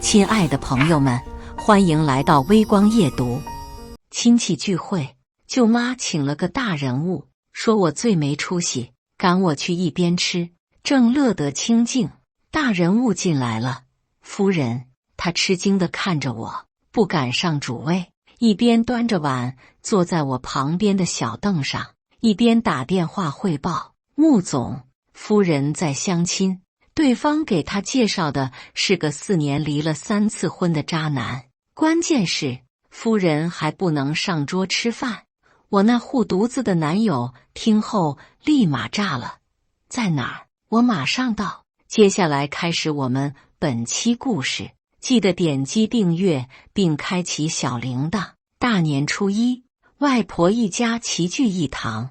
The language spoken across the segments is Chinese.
亲爱的朋友们，欢迎来到微光夜读。亲戚聚会，舅妈请了个大人物，说我最没出息，赶我去一边吃，正乐得清静，大人物进来了。夫人，他吃惊地看着我，不敢上主位，一边端着碗坐在我旁边的小凳上，一边打电话汇报：穆总，夫人在相亲，对方给他介绍的是个4年离了3次婚的渣男，关键是夫人还不能上桌吃饭。我那护犊子的男友听后立马炸了。在哪儿？我马上到。接下来开始我们本期故事，记得点击订阅并开启小铃铛。大年初一，外婆一家齐聚一堂，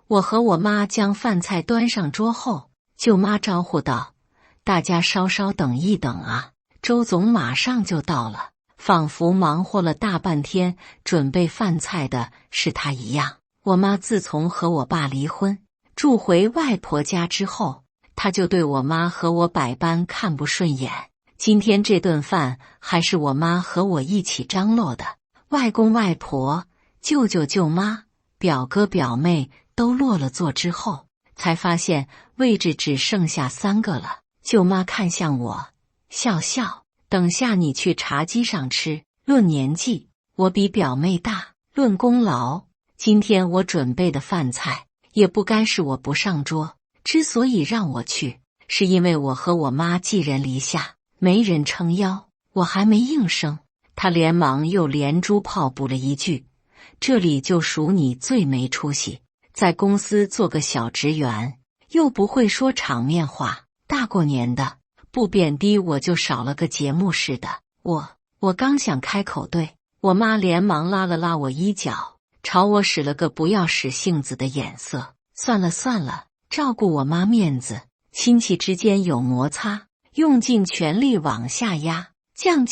我和我妈将饭菜端上桌后，舅妈招呼道：大家稍稍等一等啊，周总马上就到了。仿佛忙活了大半天准备饭菜的是他一样。我妈自从和我爸离婚，住回外婆家之后，她就对我妈和我百般看不顺眼。今天这顿饭还是我妈和我一起张罗的，外公外婆、舅舅舅妈、表哥表妹都落了座之后，才发现位置只剩下3个了。舅妈看向我，笑笑，等下你去茶几上吃。论年纪，我比表妹大；论功劳，今天我准备的饭菜也不该是我不上桌。之所以让我去，是因为我和我妈寄人篱下，没人撑腰。我还没应声，她连忙又连珠炮补了一句：这里就属你最没出息，在公司做个小职员，又不会说场面话，大过年的不贬低我就少了个节目似的。我刚想开口对，我妈连忙拉了拉我衣角，朝我使了个不要使性子的眼色。算了算了，照顾我妈面子，亲戚之间有摩擦，用尽全力往下压，降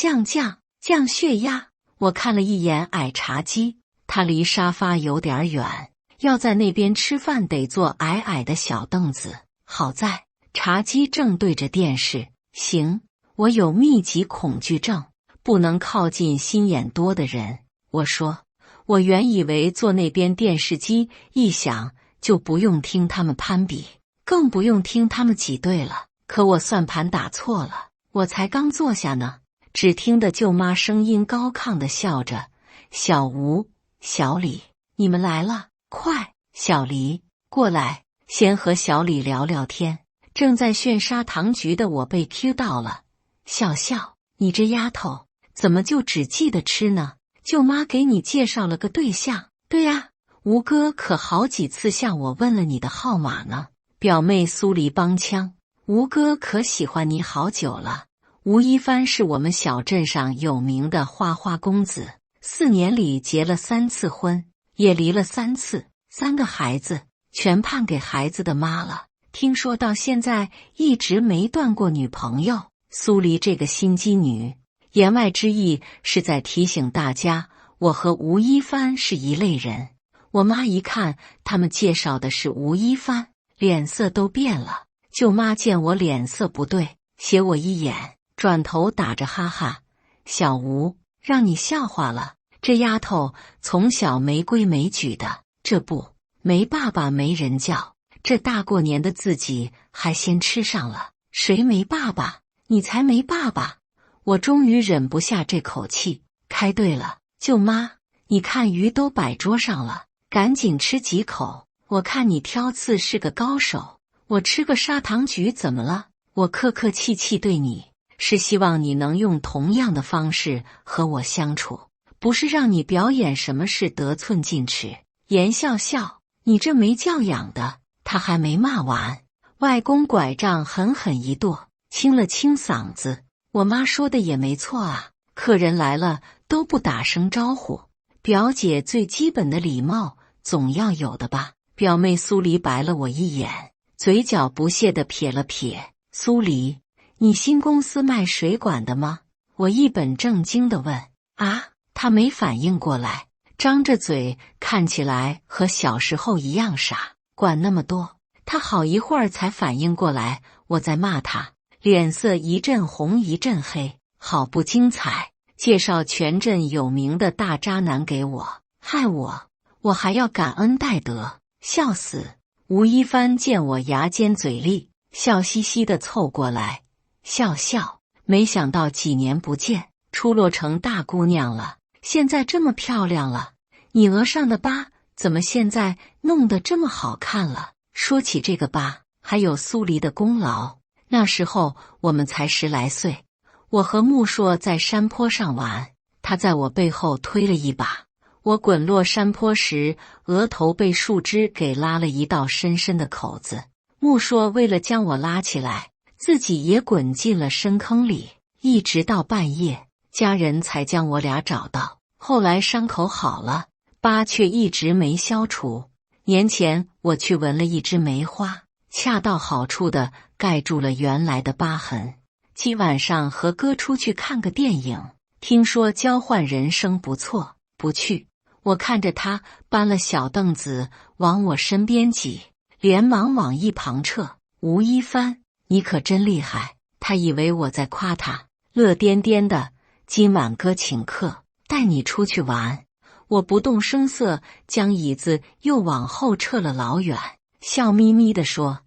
血压。我看了一眼矮茶几，它离沙发有点远，要在那边吃饭得坐矮矮的小凳子。好在茶几正对着电视。行，我有密集恐惧症，不能靠近心眼多的人。我说，我原以为坐那边电视机一响就不用听他们攀比，更不用听他们挤兑了。可我算盘打错了，我才刚坐下呢，只听得舅妈声音高亢地笑着：小吴、小李，你们来了，快，小黎，过来，先和小李聊聊天。正在炫砂糖橘的我被 Q 到了，笑笑，你这丫头怎么就只记得吃呢？舅妈给你介绍了个对象。对呀，吴哥可好几次向我问了你的号码呢。表妹苏黎帮腔，吴哥可喜欢你好久了。吴一帆是我们小镇上有名的花花公子，4年里结了3次婚，也离了3次，3个孩子全判给孩子的妈了。听说到现在一直没断过女朋友。苏黎这个心机女，言外之意是在提醒大家，我和吴一帆是一类人。我妈一看他们介绍的是吴一帆，脸色都变了。舅妈见我脸色不对，斜我一眼，转头打着哈哈：小吴，让你笑话了，这丫头从小没规没矩的，这不，没爸爸没人叫，这大过年的自己还先吃上了。谁没爸爸？你才没爸爸！我终于忍不下这口气，开对了，舅妈，你看鱼都摆桌上了，赶紧吃几口，我看你挑刺是个高手。我吃个砂糖橘怎么了？我客客气气对你，是希望你能用同样的方式和我相处，不是让你表演什么是得寸进尺。言笑笑，你这没教养的。他还没骂完，外公拐杖狠狠一跺，清了清嗓子：我妈说的也没错啊，客人来了都不打声招呼，表姐最基本的礼貌总要有的吧。表妹苏黎白了我一眼，嘴角不屑地撇了撇：苏黎，你新公司卖水管的吗？我一本正经地问。啊，她没反应过来，张着嘴，看起来和小时候一样傻。管那么多，他好一会儿才反应过来我在骂他，脸色一阵红一阵黑。好不精彩，介绍全镇有名的大渣男给我，害我还要感恩戴德，笑死！吴一帆见我牙尖嘴利，笑嘻嘻地凑过来，笑笑。没想到几年不见，出落成大姑娘了，现在这么漂亮了。你额上的疤怎么现在弄得这么好看了？说起这个疤，还有苏黎的功劳。那时候我们才10来岁，我和木硕在山坡上玩，他在我背后推了一把，我滚落山坡时，额头被树枝给拉了一道深深的口子。木硕为了将我拉起来，自己也滚进了深坑里，一直到半夜，家人才将我俩找到。后来伤口好了，疤却一直没消除。年前我去闻了一支梅花，恰到好处地盖住了原来的疤痕。今晚上和哥出去看个电影，听说交换人生不错，不去。我看着他搬了小凳子往我身边挤，连忙往一旁撤。吴一帆，你可真厉害！他以为我在夸他，乐颠颠的。今晚哥请客，带你出去玩。我不动声色将椅子又往后撤了老远，笑眯眯地说：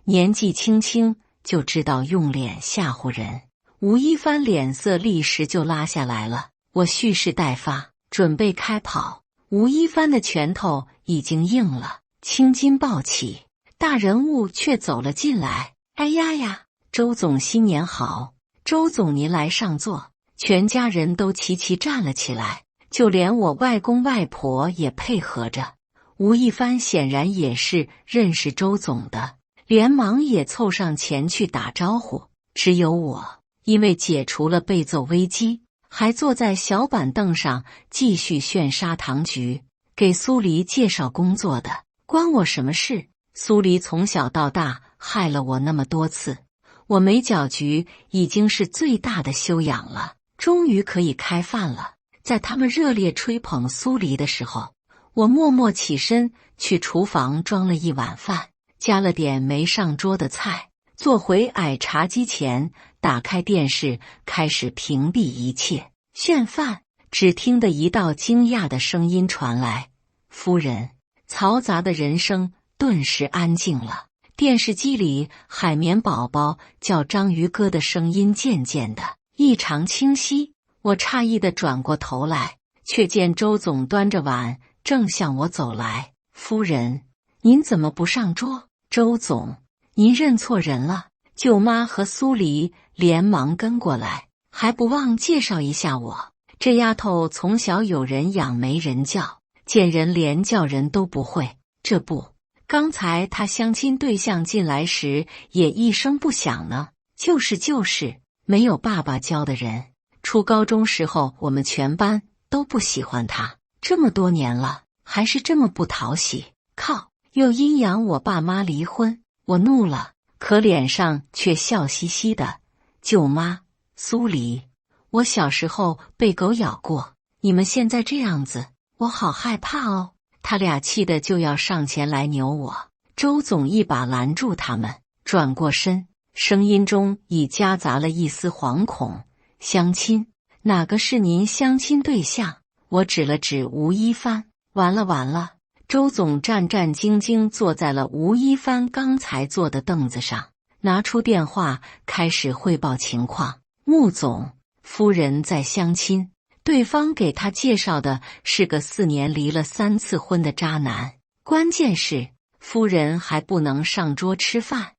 年纪轻轻就知道用脸吓唬人。吴一帆脸色立时就拉下来了，我蓄势待发，准备开跑。吴一帆的拳头已经硬了，青筋暴起，大人物却走了进来。哎呀呀，周总新年好！周总您来上座。全家人都齐齐站了起来，就连我外公外婆也配合着。吴一帆显然也是认识周总的，连忙也凑上前去打招呼。只有我，因为解除了被揍危机，还坐在小板凳上继续炫砂糖橘，给苏黎介绍工作的。关我什么事？苏黎从小到大害了我那么多次，我没搅局已经是最大的修养了，终于可以开饭了。在他们热烈吹捧苏黎的时候，我默默起身去厨房装了一碗饭，加了点没上桌的菜，坐回矮茶几前，打开电视，开始屏蔽一切炫饭。只听得一道惊讶的声音传来：夫人。嘈杂的人声顿时安静了，电视机里海绵宝宝叫章鱼哥的声音渐渐的异常清晰。我诧异地转过头来，却见周总端着碗正向我走来。夫人，您怎么不上桌？周总，您认错人了。舅妈和苏黎连忙跟过来，还不忘介绍一下我。这丫头从小有人养没人教，见人连叫人都不会。这不，刚才她相亲对象进来时也一声不响呢。就是，没有爸爸教的人。初高中时候我们全班都不喜欢他，这么多年了还是这么不讨喜。靠，又阴阳我爸妈离婚。我怒了，可脸上却笑嘻嘻的。舅妈，苏黎，我小时候被狗咬过，你们现在这样子，我好害怕哦。他俩气得就要上前来扭我，周总一把拦住他们，转过身，声音中已夹杂了一丝惶恐。相亲？哪个是您相亲对象？我指了指吴一帆。完了！周总战战兢兢坐在了吴一帆刚才坐的凳子上，拿出电话开始汇报情况。穆总，夫人在相亲，对方给他介绍的是个4年离了3次婚的渣男，关键是夫人还不能上桌吃饭。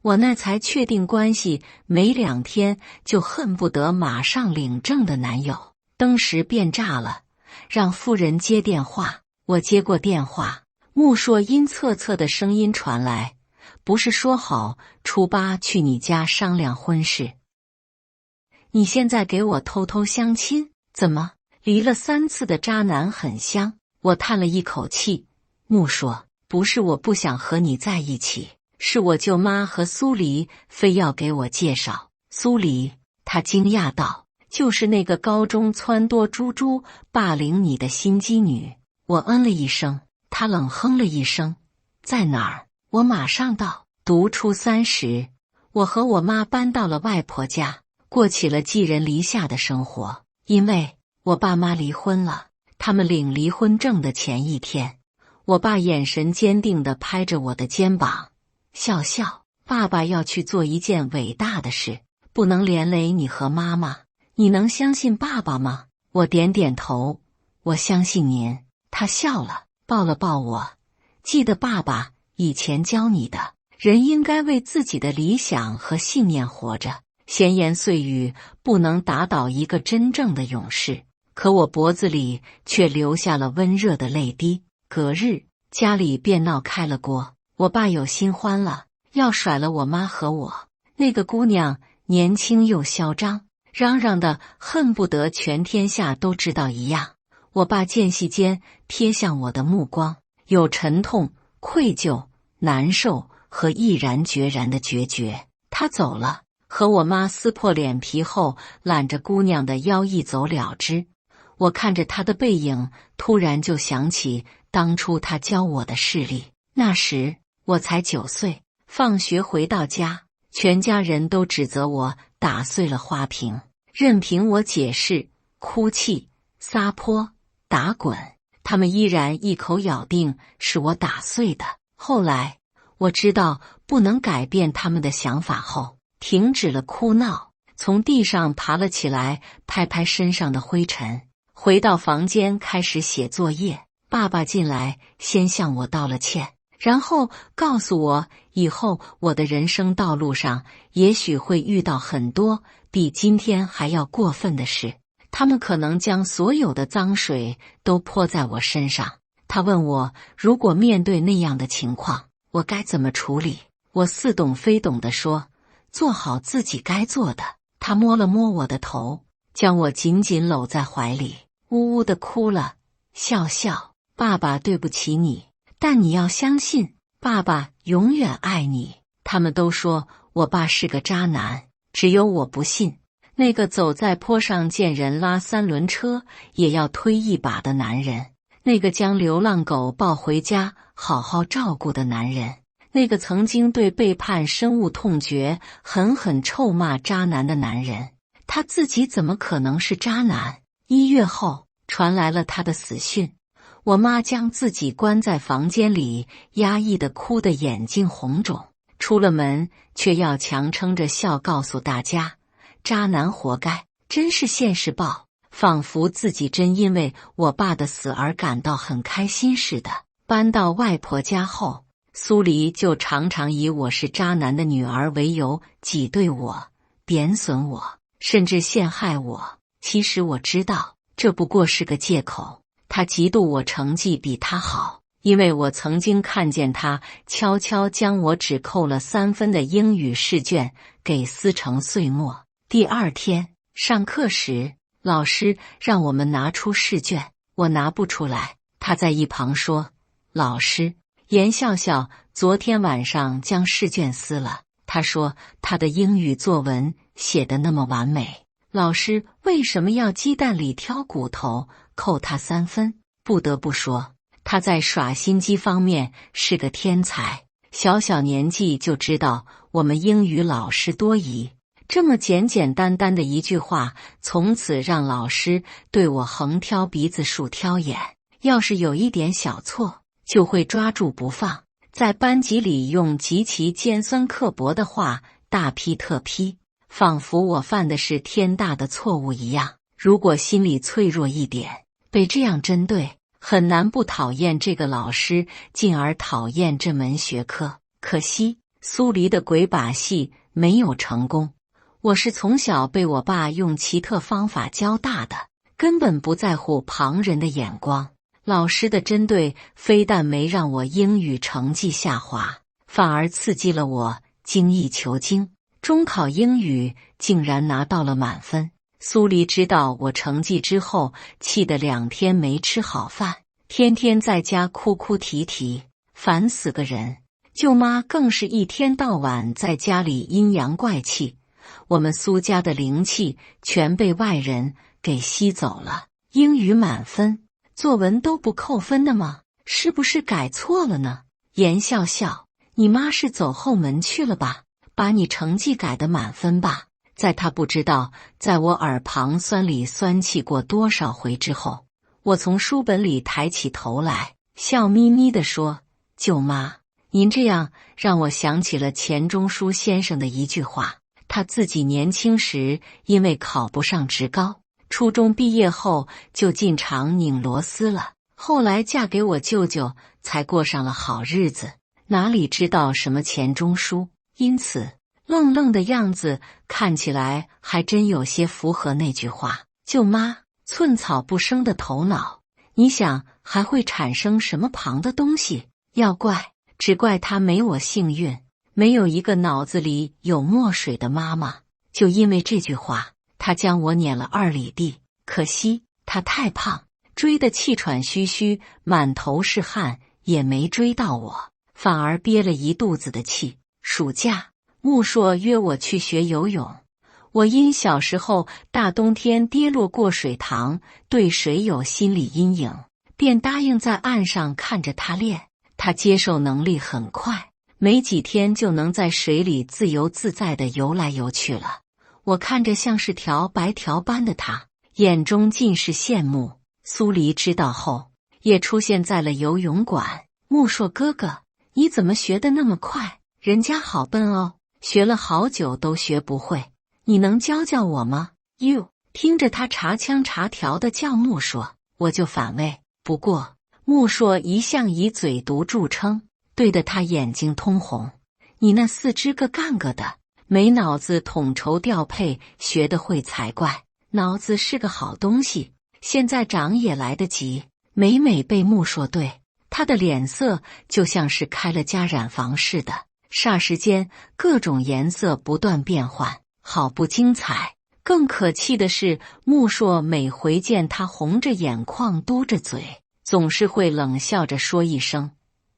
我那才确定关系没2天就恨不得马上领证的男友，当时便炸了，让夫人接电话。我接过电话，穆硕阴恻恻的声音传来：不是说好初8去你家商量婚事？你现在给我偷偷相亲？怎么，离了3次的渣男很香？我叹了一口气。穆硕，不是我不想和你在一起，是我舅妈和苏黎非要给我介绍。苏黎，他惊讶道，就是那个高中撺掇猪猪霸凌你的心机女。我嗯了一声，他冷哼了一声，在哪儿？我马上到。读初3时，我和我妈搬到了外婆家，过起了寄人篱下的生活。因为我爸妈离婚了，他们领离婚证的前一天，我爸眼神坚定地拍着我的肩膀，笑笑，爸爸要去做一件伟大的事，不能连累你和妈妈，你能相信爸爸吗？我点点头，我相信您。他笑了，抱了抱我，记得爸爸以前教你的，人应该为自己的理想和信念活着，闲言碎语不能打倒一个真正的勇士。可我脖子里却流下了温热的泪滴。隔日，家里便闹开了锅，我爸有新欢了，要甩了我妈和我。那个姑娘年轻又嚣张，嚷嚷的恨不得全天下都知道一样。我爸间隙间瞥向我的目光，有沉痛、愧疚、难受和毅然决然的决绝。他走了，和我妈撕破脸皮后，揽着姑娘的腰一走了之。我看着他的背影，突然就想起当初他教我的事例。那时我才9岁，放学回到家，全家人都指责我打碎了花瓶，任凭我解释、哭泣、撒泼、打滚，他们依然一口咬定是我打碎的。后来我知道不能改变他们的想法后，停止了哭闹，从地上爬了起来，拍拍身上的灰尘，回到房间开始写作业。爸爸进来，先向我道了歉，然后告诉我以后我的人生道路上也许会遇到很多比今天还要过分的事，他们可能将所有的脏水都泼在我身上。他问我，如果面对那样的情况，我该怎么处理？我似懂非懂地说，做好自己该做的。他摸了摸我的头，将我紧紧搂在怀里，呜呜地哭了，笑笑，爸爸对不起你，但你要相信，爸爸永远爱你。他们都说我爸是个渣男，只有我不信。那个走在坡上见人拉3轮车也要推一把的男人，那个将流浪狗抱回家好好照顾的男人，那个曾经对背叛深恶痛绝、狠狠臭骂渣男的男人，他自己怎么可能是渣男？1月后传来了他的死讯，我妈将自己关在房间里，压抑的哭得眼睛红肿，出了门却要强撑着笑告诉大家，渣男活该，真是现世报。仿佛自己真因为我爸的死而感到很开心似的。搬到外婆家后，苏黎就常常以我是渣男的女儿为由挤兑我、贬损我，甚至陷害我。其实我知道这不过是个借口，他嫉妒我成绩比他好，因为我曾经看见他悄悄将我只扣了3分的英语试卷给撕成碎末。第2天上课时，老师让我们拿出试卷，我拿不出来，他在一旁说，老师，严笑笑昨天晚上将试卷撕了，他说他的英语作文写得那么完美，老师为什么要鸡蛋里挑骨头扣他3分？不得不说，他在耍心机方面是个天才，小小年纪就知道我们英语老师多疑。这么简简单单的一句话，从此让老师对我横挑鼻子竖挑眼，要是有一点小错，就会抓住不放，在班级里用极其尖酸刻薄的话大批特批，仿佛我犯的是天大的错误一样。如果心里脆弱一点，被这样针对，很难不讨厌这个老师，进而讨厌这门学科。可惜苏黎的鬼把戏没有成功。我是从小被我爸用奇特方法教大的，根本不在乎旁人的眼光。老师的针对非但没让我英语成绩下滑，反而刺激了我精益求精。中考英语竟然拿到了满分。苏黎知道我成绩之后，气得2天没吃好饭，天天在家哭哭啼啼，烦死个人。舅妈更是一天到晚在家里阴阳怪气。我们苏家的灵气全被外人给吸走了。英语满分，作文都不扣分的吗？是不是改错了呢？严笑笑，你妈是走后门去了吧？把你成绩改得满分吧。在他不知道在我耳旁酸里酸气过多少回之后，我从书本里抬起头来，笑眯眯地说：“舅妈，您这样让我想起了钱钟书先生的一句话。他自己年轻时因为考不上职高，初中毕业后就进厂拧螺丝了。后来嫁给我舅舅，才过上了好日子，哪里知道什么钱钟书，因此愣愣的样子看起来还真有些符合那句话。舅妈，寸草不生的头脑，你想还会产生什么旁的东西？要怪，只怪他没我幸运，没有一个脑子里有墨水的妈妈。就因为这句话，他将我撵了2里地。可惜他太胖，追得气喘吁吁，满头是汗，也没追到我，反而憋了一肚子的气。暑假，穆硕约我去学游泳，我因小时候大冬天跌落过水塘，对水有心理阴影，便答应在岸上看着他练。他接受能力很快，没几天就能在水里自由自在地游来游去了。我看着像是条白条般的他，眼中尽是羡慕。苏黎知道后，也出现在了游泳馆。穆硕哥哥，你怎么学得那么快？人家好笨哦，学了好久都学不会，你能教教我吗？哟，听着他查腔查调的叫穆硕，我就反胃。不过穆硕一向以嘴毒著称，对得他眼睛通红。你那4肢个干个的，没脑子统筹调配，学得会才怪。脑子是个好东西，现在长也来得及。每每被穆硕对，他的脸色就像是开了家染房似的，霎时间各种颜色不断变换，好不精彩。更可气的是，穆硕每回见他红着眼眶嘟着嘴，总是会冷笑着说一声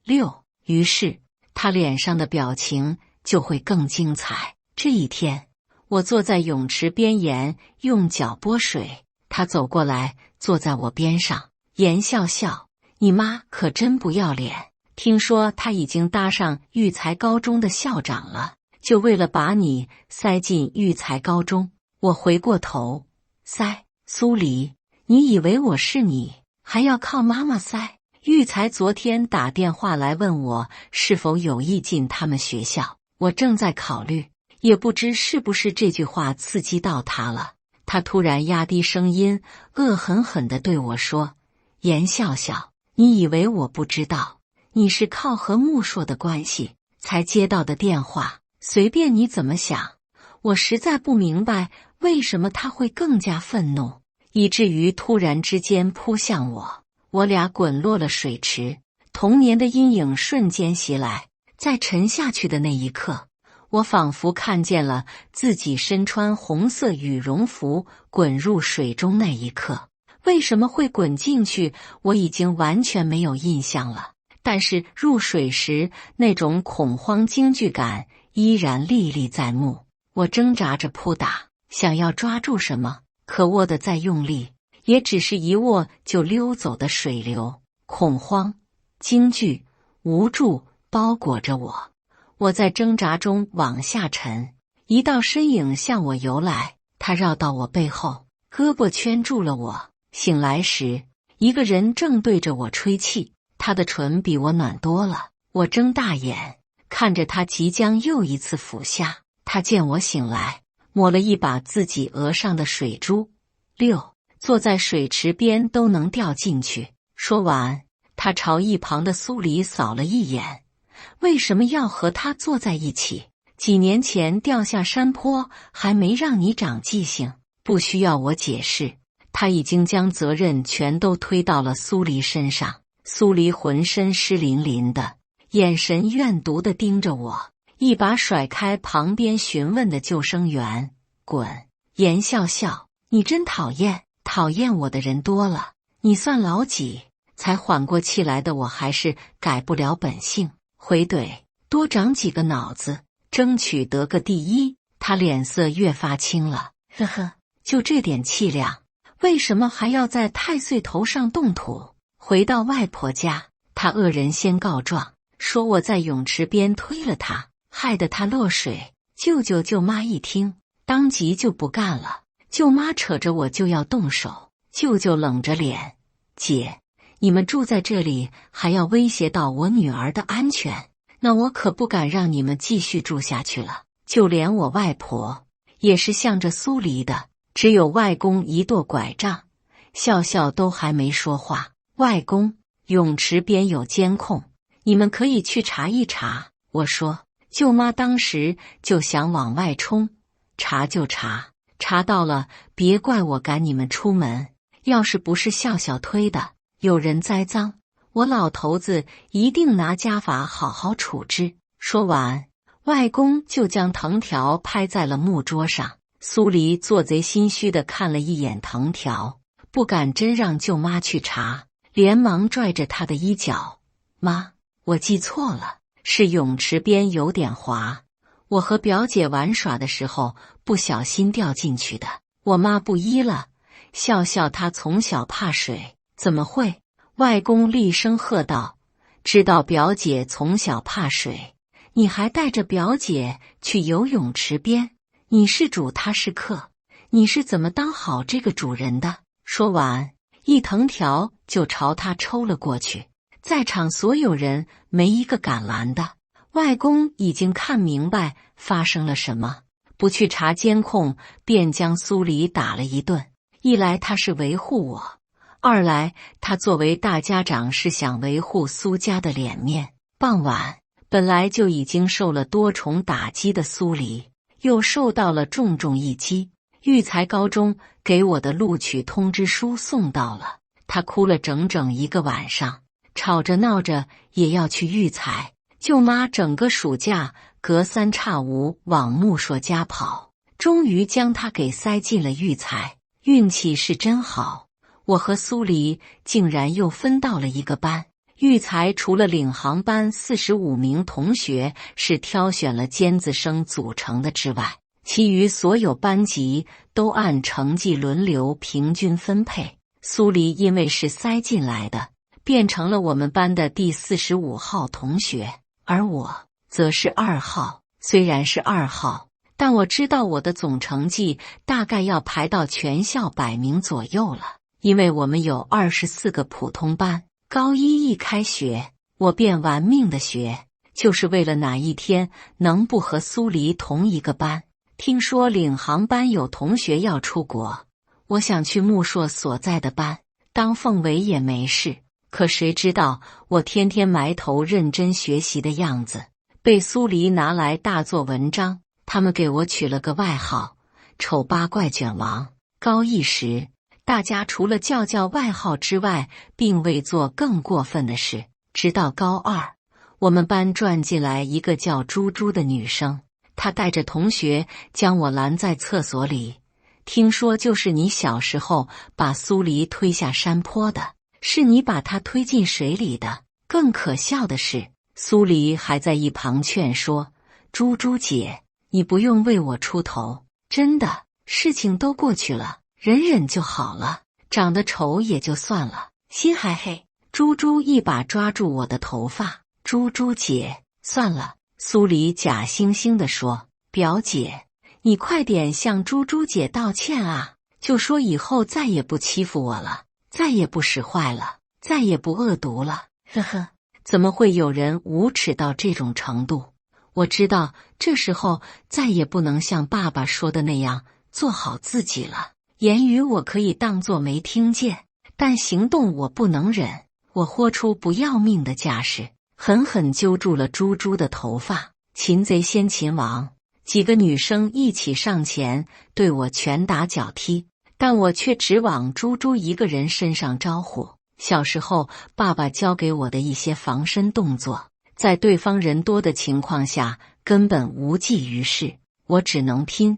6，于是他脸上的表情就会更精彩。这一天，我坐在泳池边沿，用脚拨水，他走过来坐在我边上，言笑笑：“你妈可真不要脸，听说她已经搭上育才高中的校长了，就为了把你塞进育才高中。”我回过头，塞，苏黎，你以为我是你，还要靠妈妈塞？育才昨天打电话来问我是否有意进他们学校，我正在考虑，也不知是不是这句话刺激到他了。他突然压低声音，恶狠狠地对我说：“严笑笑，你以为我不知道？你是靠和穆硕的关系才接到的电话，随便你怎么想。”我实在不明白为什么他会更加愤怒，以至于突然之间扑向我。我俩滚落了水池，童年的阴影瞬间袭来。在沉下去的那一刻，我仿佛看见了自己身穿红色羽绒服滚入水中那一刻。为什么会滚进去，我已经完全没有印象了。但是入水时那种恐慌惊惧感依然历历在目。我挣扎着扑打，想要抓住什么，可握得再用力，也只是一握就溜走的水流。恐慌、惊惧、无助包裹着我，我在挣扎中往下沉。一道身影向我游来，他绕到我背后，胳膊圈住了我。醒来时，一个人正对着我吹气，他的唇比我暖多了。我睁大眼，看着他即将又一次俯下。他见我醒来，抹了一把自己额上的水珠。6，坐在水池边都能掉进去。说完，他朝一旁的苏黎扫了一眼。为什么要和他坐在一起？几年前掉下山坡，还没让你长记性？不需要我解释，他已经将责任全都推到了苏黎身上。苏黎浑身湿淋淋的，眼神怨毒地盯着我。一把甩开旁边询问的救生员，滚！严笑笑，你真讨厌，讨厌我的人多了，你算老几？才缓过气来的我还是改不了本性，回怼，多长几个脑子，争取得个第一。他脸色越发青了，呵呵，就这点气量，为什么还要在太岁头上动土？回到外婆家，他恶人先告状，说我在泳池边推了他，害得他落水。舅舅舅妈一听，当即就不干了。舅妈扯着我就要动手，舅舅冷着脸：“姐，你们住在这里还要威胁到我女儿的安全，那我可不敢让你们继续住下去了。”就连我外婆也是向着苏黎的，只有外公一跺拐杖，笑笑都还没说话。外公，泳池边有监控，你们可以去查一查。我说，舅妈当时就想往外冲，查就查，查到了别怪我赶你们出门。要是不是笑笑推的，有人栽赃，我老头子一定拿家法好好处置。说完，外公就将藤条拍在了木桌上。苏黎做贼心虚地看了一眼藤条，不敢真让舅妈去查，连忙拽着她的衣角：“妈，我记错了，是泳池边有点滑，我和表姐玩耍的时候不小心掉进去的。”我妈不依了，笑笑她从小怕水，怎么会？外公厉声喝道：“知道表姐从小怕水，你还带着表姐去游泳池边？你是主，他是客，你是怎么当好这个主人的？”说完，一藤条就朝他抽了过去。在场所有人没一个敢拦的。外公已经看明白发生了什么，不去查监控，便将苏黎打了一顿。一来他是维护我，二来他作为大家长是想维护苏家的脸面。傍晚，本来就已经受了多重打击的苏黎，又受到了重重一击。育才高中给我的录取通知书送到了，他哭了整整一个晚上，吵着闹着也要去育才。舅妈整个暑假隔三差五往木硕家跑，终于将他给塞进了育才。运气是真好，我和苏黎竟然又分到了一个班。育才除了领航班45名同学是挑选了尖子生组成的之外，其余所有班级都按成绩轮流平均分配。苏黎因为是塞进来的，变成了我们班的第45号同学，而我则是2号。虽然是2号，但我知道我的总成绩大概要排到全校100名左右了，因为我们有24个普通班。高一一开学，我便玩命的学，就是为了哪一天能不和苏黎同一个班。听说领航班有同学要出国，我想去木硕所在的班当凤尾也没事，可谁知道我天天埋头认真学习的样子，被苏黎拿来大做文章。他们给我取了个外号“丑八怪卷王”。高一时，大家除了叫外号之外，并未做更过分的事。直到高二，我们班转进来一个叫猪猪的女生，她带着同学将我拦在厕所里，听说就是你小时候把苏黎推下山坡的，是你把她推进水里的。更可笑的是，苏黎还在一旁劝说：“猪猪姐，你不用为我出头，真的，事情都过去了，忍忍就好了，长得丑也就算了，心还黑。”猪猪一把抓住我的头发：“猪猪姐，算了。”苏黎假惺惺地说：“表姐，你快点向猪猪姐道歉啊，就说以后再也不欺负我了，再也不使坏了，再也不恶毒了。”呵呵，怎么会有人无耻到这种程度？我知道这时候再也不能像爸爸说的那样做好自己了。言语我可以当作没听见，但行动我不能忍。我豁出不要命的架势，狠狠揪住了猪猪的头发。擒贼先擒王，几个女生一起上前对我拳打脚踢，但我却只往猪猪一个人身上招呼。小时候爸爸教给我的一些防身动作，在对方人多的情况下根本无济于事，我只能拼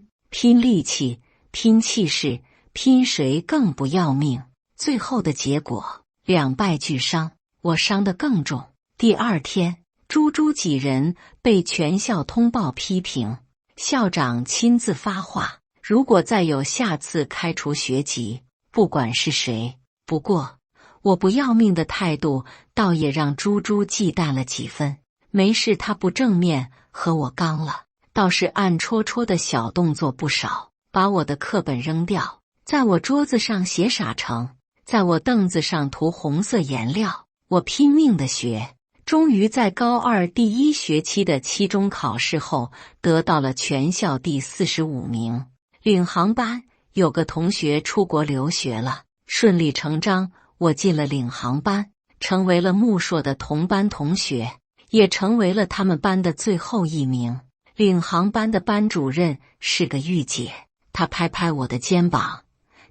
力气，拼气势，拼谁更不要命。最后的结果2败俱伤，我伤得更重。第二天，猪猪几人被全校通报批评，校长亲自发话，如果再有下次开除学籍，不管是谁。不过我不要命的态度倒也让猪猪忌惮了几分，没事他不正面和我刚了，倒是暗戳戳的小动作不少，把我的课本扔掉，在我桌子上写傻成，在我凳子上涂红色颜料。我拼命的学，终于在高二第1学期的期中考试后得到了全校第45名。领航班有个同学出国留学了，顺理成章，我进了领航班，成为了木硕的同班同学，也成为了他们班的最后1名。领航班的班主任是个御姐，她拍拍我的肩膀，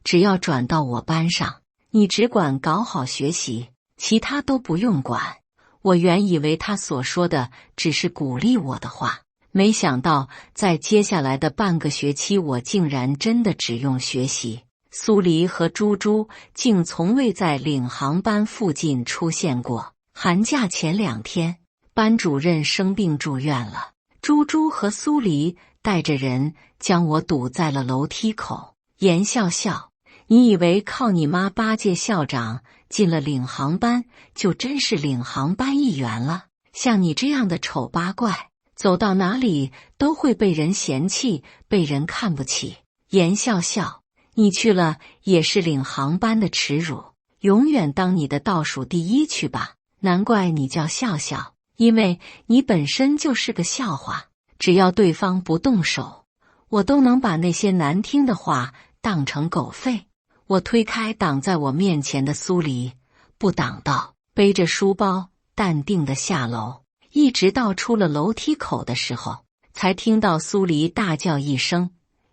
只要转到我班上，你只管搞好学习，其他都不用管。我原以为她所说的只是鼓励我的话，没想到在接下来的半个学期，我竟然真的只用学习。苏黎和猪猪竟从未在领航班附近出现过。寒假前2天，班主任生病住院了，猪猪和苏黎带着人将我堵在了楼梯口。严笑笑，你以为靠你妈巴结校长进了领航班就真是领航班一员了？像你这样的丑八怪，走到哪里都会被人嫌弃，被人看不起。严笑笑，你去了也是领航班的耻辱，永远当你的倒数第1去吧。难怪你叫笑笑，因为你本身就是个笑话。只要对方不动手，我都能把那些难听的话当成狗吠。我推开挡在我面前的苏黎，不挡道，背着书包淡定地下楼，一直到出了楼梯口的时候，才听到苏黎大叫一声：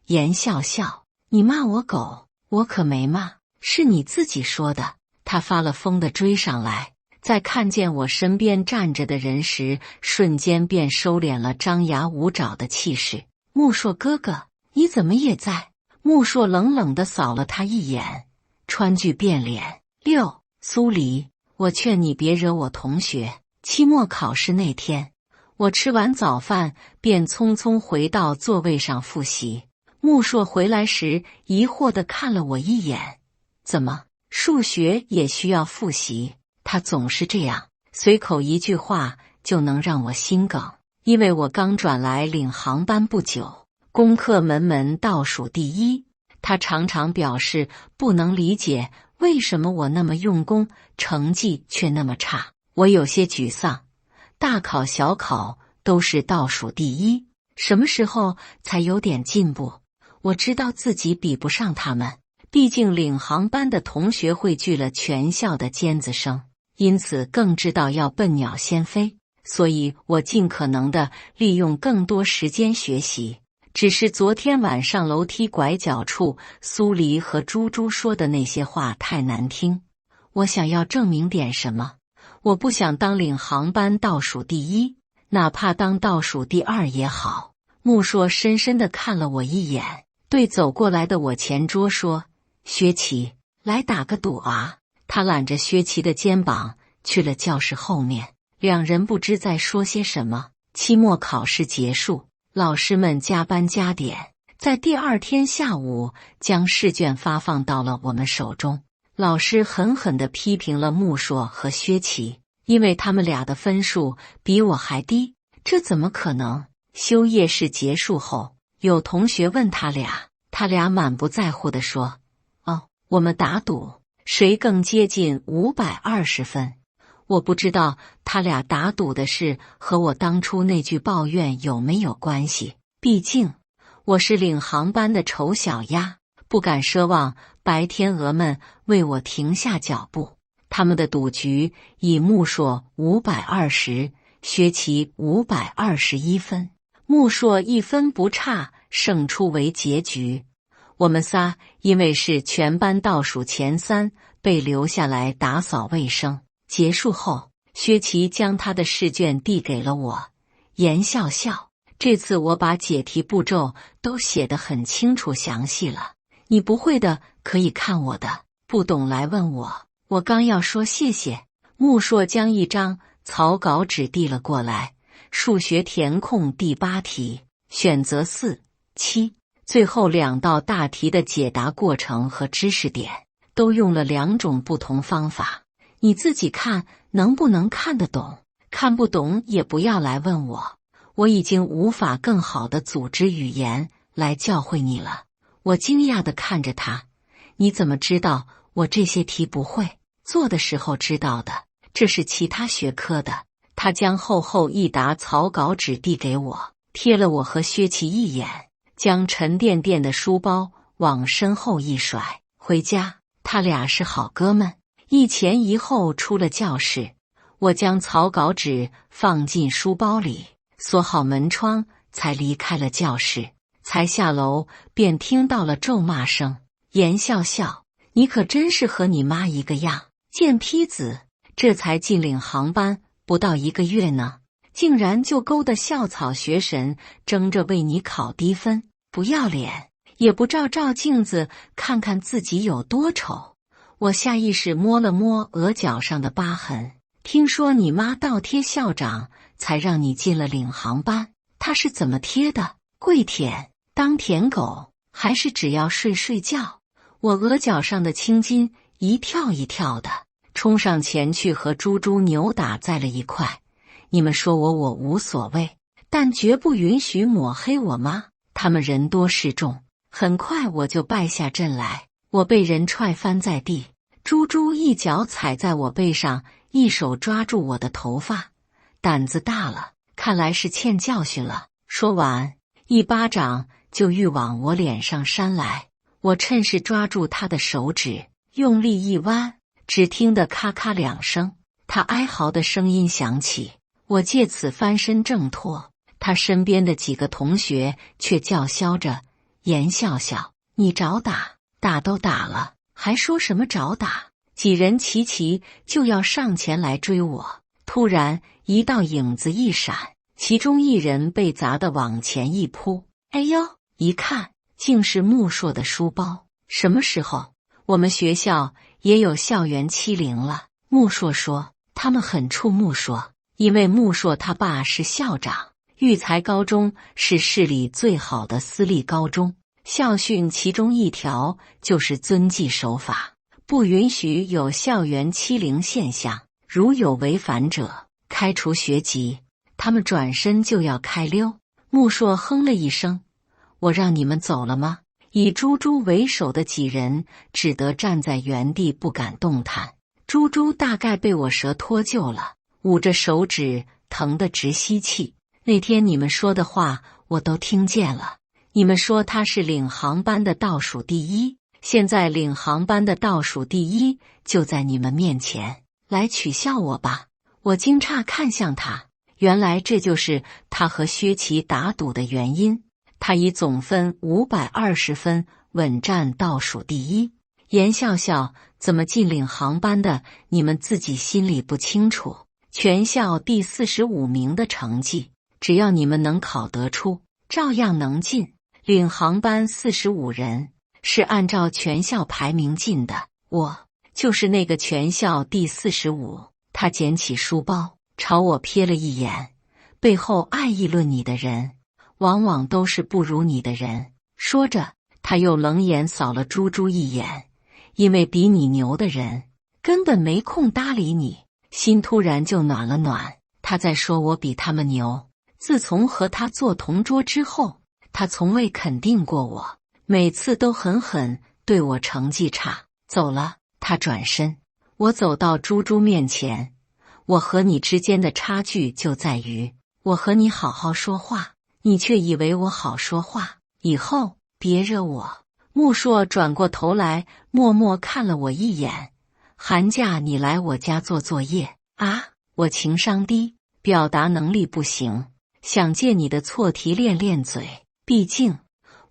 严笑笑，你骂我狗？我可没骂，是你自己说的。他发了疯地追上来，在看见我身边站着的人时，瞬间便收敛了张牙舞爪的气势。木硕哥哥，你怎么也在？木硕冷冷地扫了他一眼，川剧变脸。6. 苏黎，我劝你别惹我同学。期末考试那天，我吃完早饭便匆匆回到座位上复习。木硕回来时疑惑地看了我一眼，怎么，数学也需要复习？他总是这样，随口一句话就能让我心梗。因为我刚转来领航班不久，功课门倒数第1，他常常表示不能理解为什么我那么用功，成绩却那么差。我有些沮丧，大考小考都是倒数第1，什么时候才有点进步？我知道自己比不上他们，毕竟领航班的同学汇聚了全校的尖子生，因此更知道要笨鸟先飞，所以我尽可能的利用更多时间学习。只是昨天晚上楼梯拐角处，苏黎和猪猪说的那些话太难听，我想要证明点什么。我不想当领航班倒数第1，哪怕当倒数第2也好。木硕深深地看了我一眼，对走过来的我前桌说：薛琪，来打个赌啊。他揽着薛琪的肩膀去了教室后面，两人不知在说些什么。期末考试结束，老师们加班加点，在第2天下午将试卷发放到了我们手中。老师狠狠地批评了木硕和薛琪，因为他们俩的分数比我还低，这怎么可能？休业式结束后，有同学问他俩满不在乎地说：哦，我们打赌，谁更接近520分。我不知道他俩打赌的事和我当初那句抱怨有没有关系，毕竟我是领航班的丑小鸭，不敢奢望白天鹅们为我停下脚步。他们的赌局以木硕520，薛琪521分，木硕1分不差胜出为结局。我们仨因为是全班倒数前3，被留下来打扫卫生。结束后，薛琪将他的试卷递给了我。严笑笑，这次我把解题步骤都写得很清楚详细了，你不会的可以看我的，不懂来问我。我刚要说谢谢，木硕将一张草稿纸递了过来。数学填空第8题，选择4、7，最后2道大题的解答过程和知识点都用了2种不同方法，你自己看能不能看得懂，看不懂也不要来问我，我已经无法更好地组织语言来教会你了。我惊讶地看着他，你怎么知道我这些题不会？做的时候知道的，这是其他学科的。他将厚厚一沓草稿纸递给我，瞥了我和薛琪一眼，将沉甸甸的书包往身后一甩。回家，他俩是好哥们，一前一后出了教室。我将草稿纸放进书包里，锁好门窗，才离开了教室。才下楼，便听到了咒骂声。严笑笑，你可真是和你妈一个样，贱坯子！这才进领航班不到1个月呢，竟然就勾搭校草学神，争着为你考低分，不要脸！也不照镜子看看自己有多丑。我下意识摸了摸额角上的疤痕，听说你妈倒贴校长才让你进了领航班，她是怎么贴的？跪舔？当舔狗？还是只要睡觉？我额角上的青筋一跳一跳的，冲上前去和猪猪扭打在了一块。你们说我无所谓，但绝不允许抹黑我妈。他们人多势众，很快我就败下阵来。我被人踹翻在地，猪猪一脚踩在我背上，一手抓住我的头发。胆子大了，看来是欠教训了。说完，一巴掌就欲往我脸上扇来。我趁势抓住他的手指，用力一弯，只听得咔咔2声，他哀嚎的声音响起。我借此翻身挣脱，他身边的几个同学却叫嚣着：严笑笑，你找打，打都打了，还说什么找打？几人齐就要上前来追我。突然一道影子一闪，其中一人被砸得往前一扑，哎呦！一看竟是木硕的书包。什么时候我们学校也有校园欺凌了？木硕说他们很怵木硕，因为木硕他爸是校长。育才高中是市里最好的私立高中，校训其中一条就是遵纪守法，不允许有校园欺凌现象，如有违反者，开除学籍。他们转身就要开溜，木硕哼了一声：我让你们走了吗？以猪猪为首的几人只得站在原地不敢动弹。猪猪大概被我舌脱臼了，捂着手指疼得直吸气。那天你们说的话我都听见了，你们说他是领航班的倒数第一，现在领航班的倒数第一就在你们面前，来取笑我吧。我惊诧看向他，原来这就是他和薛琪打赌的原因。他以总分520分稳占倒数第一。严笑笑怎么进领航班的，你们自己心里不清楚？全校第45名的成绩，只要你们能考得出，照样能进。领航班45人，是按照全校排名进的，我就是那个全校第45。他捡起书包，朝我瞥了一眼。背后爱议论你的人，往往都是不如你的人。说着，他又冷眼扫了猪猪一眼，因为比你牛的人根本没空搭理你。心突然就暖了暖。他在说我比他们牛。自从和他做同桌之后，他从未肯定过我，每次都狠对我成绩差。走了，他转身。我走到猪猪面前，我和你之间的差距就在于，我和你好好说话，你却以为我好说话。以后别惹我。木硕转过头来，默默看了我一眼。寒假你来我家做作业啊？我情商低，表达能力不行，想借你的错题练练嘴。毕竟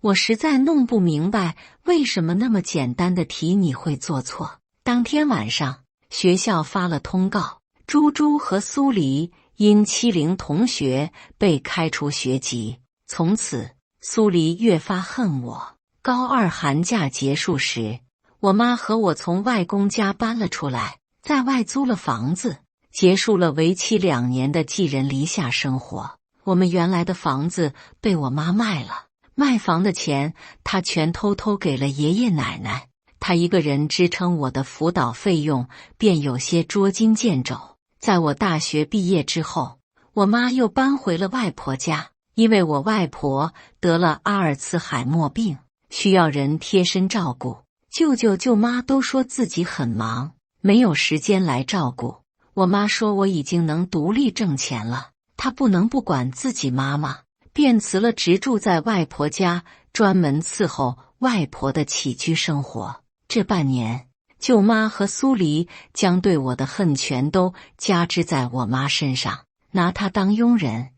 我实在弄不明白，为什么那么简单的题你会做错。当天晚上，学校发了通告，猪猪和苏黎因欺凌同学被开除学籍。从此，苏黎越发恨我。高2寒假结束时，我妈和我从外公家搬了出来，在外租了房子，结束了为期2年的寄人篱下生活。我们原来的房子被我妈卖了，卖房的钱她全偷给了爷爷奶奶。她一个人支撑我的辅导费用，便有些捉襟见肘。在我大学毕业之后，我妈又搬回了外婆家，因为我外婆得了阿尔茨海默病，需要人贴身照顾。舅舅舅妈都说自己很忙，没有时间来照顾。我妈说我已经能独立挣钱了，她不能不管自己妈妈，便辞了职住在外婆家，专门伺候外婆的起居生活。这半年，舅妈和苏黎将对我的恨全都加之在我妈身上，拿她当佣人。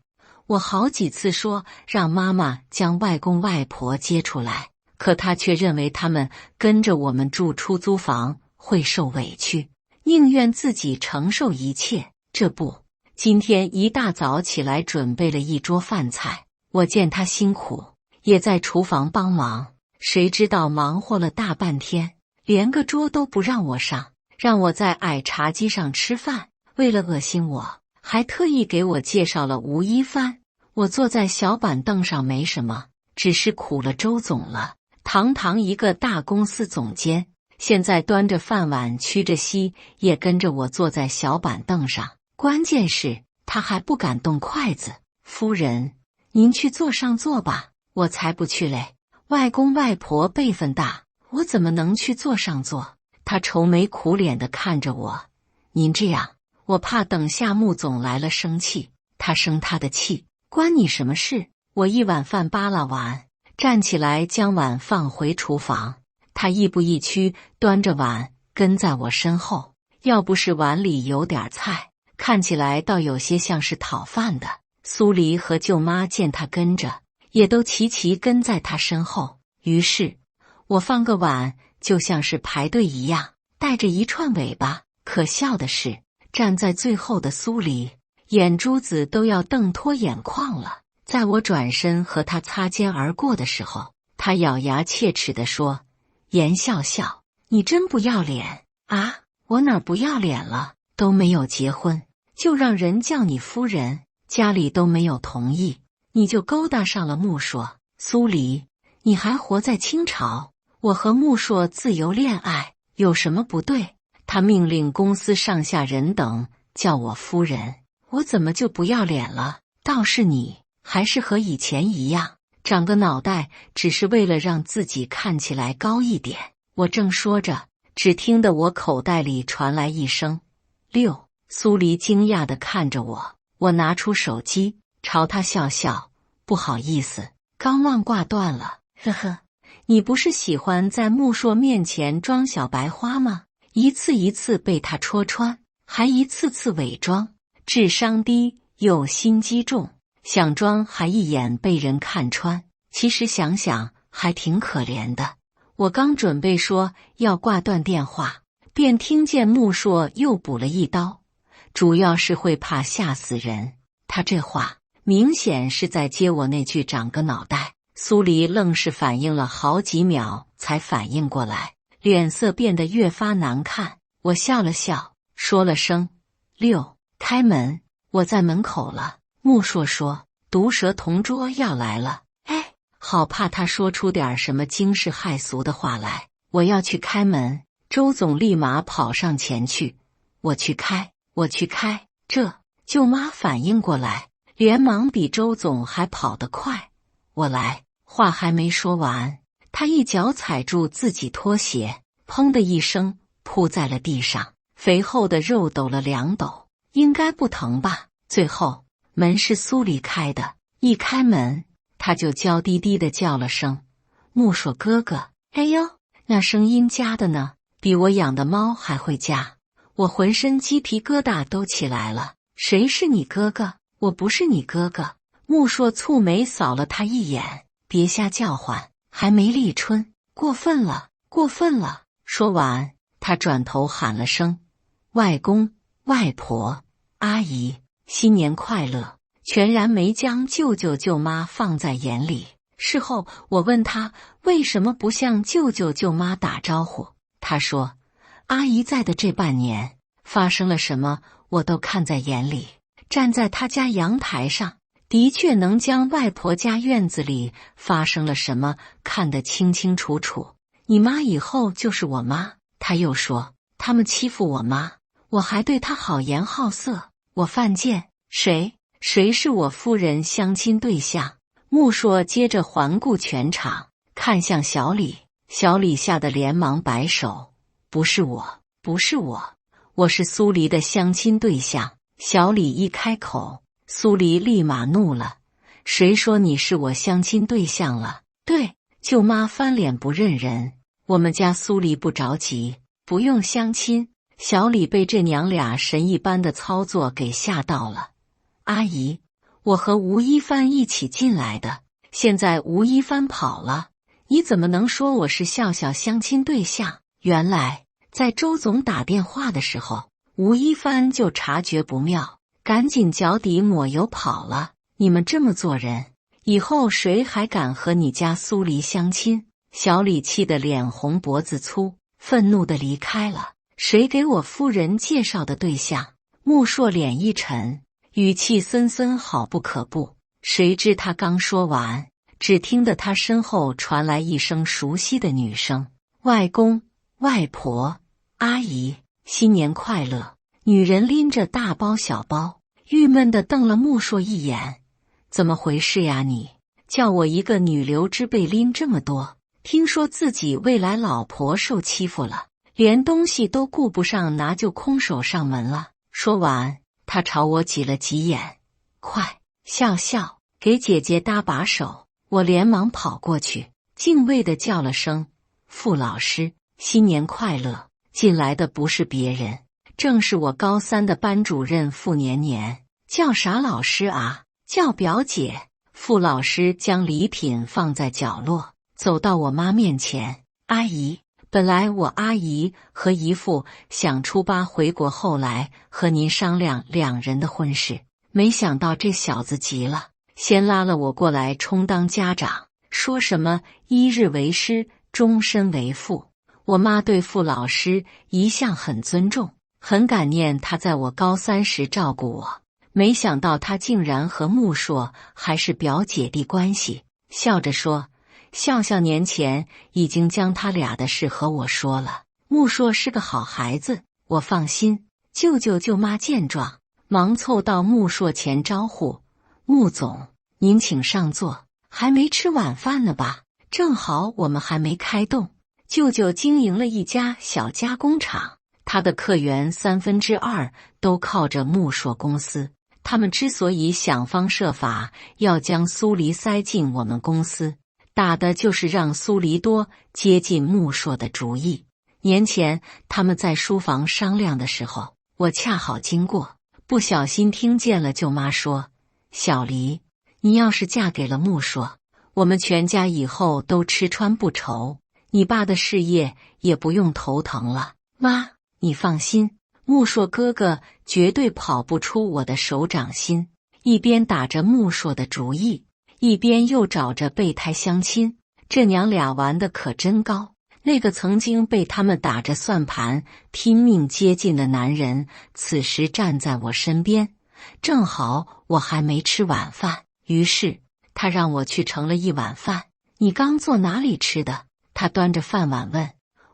我好几次说让妈妈将外公外婆接出来，可她却认为他们跟着我们住出租房会受委屈，宁愿自己承受一切。这不，今天一大早起来准备了一桌饭菜，我见她辛苦，也在厨房帮忙，谁知道忙活了大半天，连个桌都不让我上，让我在矮茶几上吃饭。为了恶心我，还特意给我介绍了吴一帆。我坐在小板凳上没什么，只是苦了周总了。堂堂一个大公司总监，现在端着饭碗屈着膝也跟着我坐在小板凳上，关键是他还不敢动筷子。夫人，您去座上坐吧。我才不去嘞，外公外婆辈分大，我怎么能去座上坐？他愁眉苦脸地看着我。您这样，我怕等下穆总来了生气。他生他的气，关你什么事？我一碗饭扒拉完，站起来将碗放回厨房。他亦步亦趋，端着碗跟在我身后。要不是碗里有点菜，看起来倒有些像是讨饭的。苏黎和舅妈见他跟着，也都齐齐跟在他身后。于是我放个碗就像是排队一样，带着一串尾巴。可笑的是，站在最后的苏黎眼珠子都要瞪脱眼眶了。在我转身和他擦肩而过的时候，他咬牙切齿地说：严笑笑，你真不要脸啊！我哪儿不要脸了？都没有结婚，就让人叫你夫人，家里都没有同意，你就勾搭上了穆硕。苏黎，你还活在清朝？我和穆硕自由恋爱，有什么不对？他命令公司上下人等叫我夫人，我怎么就不要脸了？倒是你，还是和以前一样，长个脑袋只是为了让自己看起来高一点。我正说着，只听得我口袋里传来一声6。苏黎惊讶地看着我，我拿出手机朝他笑笑，不好意思，刚忘挂断了，呵呵。你不是喜欢在穆硕面前装小白花吗？一次一次被他戳穿，还一次次伪装，智商低又心机重，想装还一眼被人看穿，其实想想还挺可怜的。我刚准备说要挂断电话，便听见穆硕又补了一刀，主要是会怕吓死人。他这话明显是在接我那句长个脑袋。苏黎愣是反应了好几秒才反应过来，脸色变得越发难看。我笑了笑，说了声6，开门，我在门口了。穆硕说毒蛇同桌要来了，哎，好怕他说出点什么惊世骇俗的话来。我要去开门，周总立马跑上前去，我去开。这舅妈反应过来，连忙比周总还跑得快。我来。话还没说完，他一脚踩住自己拖鞋，砰的一声扑在了地上，肥厚的肉抖了2抖，应该不疼吧？最后门是苏黎开的，一开门他就娇滴滴地叫了声穆硕哥哥。哎呦，那声音夹的呢，比我养的猫还会夹，我浑身鸡皮疙瘩都起来了。谁是你哥哥？我不是你哥哥。穆硕蹙眉扫了他一眼，别瞎叫唤，还没立春，过分了，过分了。说完，他转头喊了声外公、外婆、阿姨，新年快乐，全然没将舅舅舅妈放在眼里。事后我问他为什么不向舅舅舅妈打招呼，他说阿姨在的这半年发生了什么我都看在眼里，站在他家阳台上的确能将外婆家院子里发生了什么看得清清楚楚。你妈以后就是我妈。他又说他们欺负我妈，我还对她好言好色，我犯贱。谁谁是我夫人相亲对象？穆硕接着环顾全场，看向小李。小李吓得连忙摆手：“不是我，不是我，我是苏黎的相亲对象。”小李一开口，苏黎立马怒了：“谁说你是我相亲对象了？”对，舅妈翻脸不认人。我们家苏黎不着急，不用相亲。小李被这娘俩神一般的操作给吓到了。阿姨，我和吴一帆一起进来的，现在吴一帆跑了，你怎么能说我是笑笑相亲对象？原来在周总打电话的时候，吴一帆就察觉不妙，赶紧脚底抹油跑了。你们这么做人，以后谁还敢和你家苏黎相亲？小李气得脸红脖子粗，愤怒地离开了。谁给我夫人介绍的对象？穆硕脸一沉，语气森森好不可不。谁知他刚说完，只听得他身后传来一声熟悉的女声：“外公、外婆、阿姨，新年快乐！”女人拎着大包小包，郁闷地瞪了穆硕一眼：“怎么回事呀你？叫我一个女流之辈拎这么多？听说自己未来老婆受欺负了，连东西都顾不上拿就空手上门了。”说完，他朝我挤了挤眼：“快，笑笑，给姐姐搭把手。”我连忙跑过去，敬畏地叫了声：“傅老师，新年快乐！”进来的不是别人，正是我高三的班主任傅年年。叫啥老师啊？叫表姐。傅老师将礼品放在角落，走到我妈面前：“阿姨，本来我阿姨和姨父想初8回国后来和您商量两人的婚事，没想到这小子急了，先拉了我过来充当家长，说什么1日为师，终身为父。”我妈对傅老师一向很尊重，很感念他在我高3时照顾我，没想到他竟然和穆硕还是表姐弟关系，笑着说：“笑笑年前已经将他俩的事和我说了，穆硕是个好孩子，我放心。”舅舅舅妈见状，忙凑到穆硕前招呼：“穆总，您请上座，还没吃晚饭呢吧？正好我们还没开动。”舅舅经营了一家小加工厂，他的客源2/3都靠着穆硕公司。他们之所以想方设法要将苏黎塞进我们公司，打的就是让苏黎多接近穆硕的主意。年前他们在书房商量的时候，我恰好经过，不小心听见了舅妈说：“小黎，你要是嫁给了穆硕，我们全家以后都吃穿不愁，你爸的事业也不用头疼了。”妈，你放心，穆硕哥哥绝对跑不出我的手掌心。一边打着穆硕的主意，一边又找着备胎相亲，这娘俩玩得可真高。那个曾经被他们打着算盘拼命接近的男人，此时站在我身边，正好我还没吃晚饭，于是他让我去盛了一碗饭。你刚坐哪里吃的？他端着饭碗问。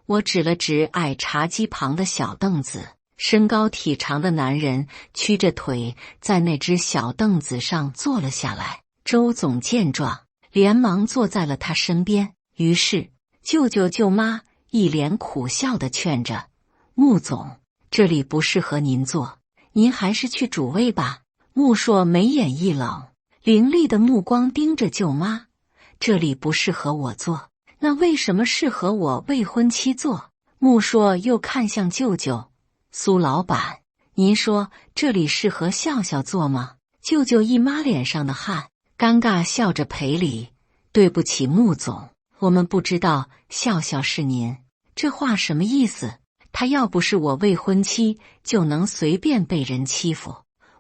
我指了指矮茶几旁的小凳子，身高体长的男人屈着腿在那只小凳子上坐了下来。周总见状，连忙坐在了他身边。于是舅舅舅妈一脸苦笑地劝着：“穆总，这里不适合您坐，您还是去主位吧。”穆硕眉眼一冷，凌厉的目光盯着舅妈：“这里不适合我坐，那为什么适合我未婚妻坐？”穆硕又看向舅舅：“苏老板，您说这里适合笑笑坐吗？”舅舅一抹脸上的汗，尴尬笑着赔礼：“对不起，穆总，我们不知道笑笑是您。”这话什么意思？他要不是我未婚妻，就能随便被人欺负？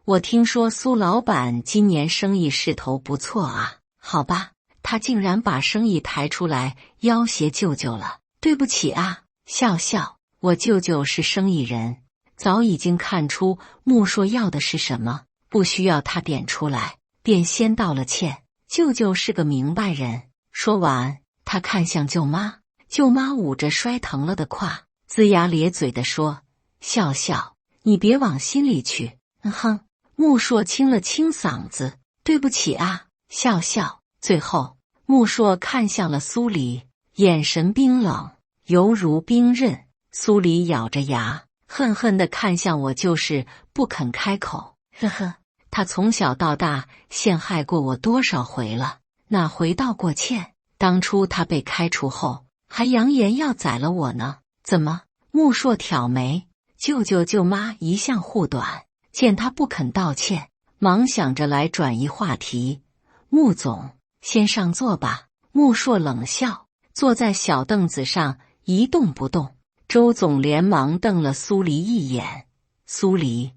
我听说苏老板今年生意势头不错啊。好吧，他竟然把生意抬出来要挟舅舅了。对不起啊，笑笑，我舅舅是生意人，早已经看出穆硕要的是什么，不需要他点出来，便先道了歉。舅舅是个明白人。说完，他看向舅妈，舅妈捂着摔疼了的胯，龇牙咧嘴地说：“笑笑，你别往心里去。”哼，穆硕清了清嗓子：“对不起啊，笑笑。”最后，穆硕看向了苏黎，眼神冰冷，犹如冰刃。苏黎咬着牙，恨恨地看向我，就是不肯开口。呵呵，他从小到大陷害过我多少回了，哪回道过歉？当初他被开除后，还扬言要宰了我呢。怎么？穆硕挑眉，舅舅舅妈一向护短，见他不肯道歉，忙想着来转移话题。穆总，先上座吧。穆硕冷笑，坐在小凳子上一动不动。周总连忙瞪了苏黎一眼。苏黎，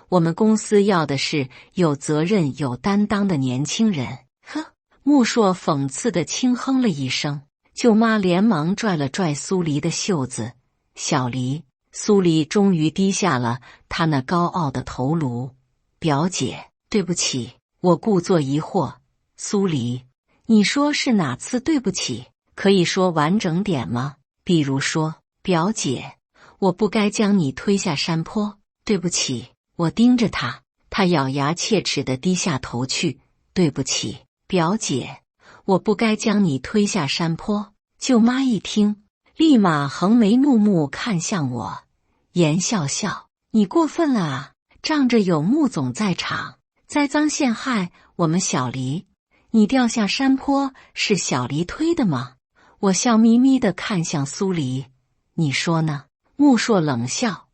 我们公司要的是有责任有担当的年轻人。呵，穆硕讽刺地轻哼了一声。舅妈连忙拽了拽苏黎的袖子。小黎，苏黎终于低下了他那高傲的头颅。表姐，对不起，我故作疑惑。苏黎，你说是哪次对不起？可以说完整点吗？比如说，表姐，我不该将你推下山坡。对不起。我盯着他，他咬牙切齿地低下头去。对不起，表姐，我不该将你推下山坡。舅妈一听，立马横眉怒目看向我。严笑笑，你过分了啊！仗着有穆总在场，栽赃陷害我们小黎，你掉下山坡是小黎推的吗？我笑眯眯地看向苏黎，你说呢？穆硕冷笑，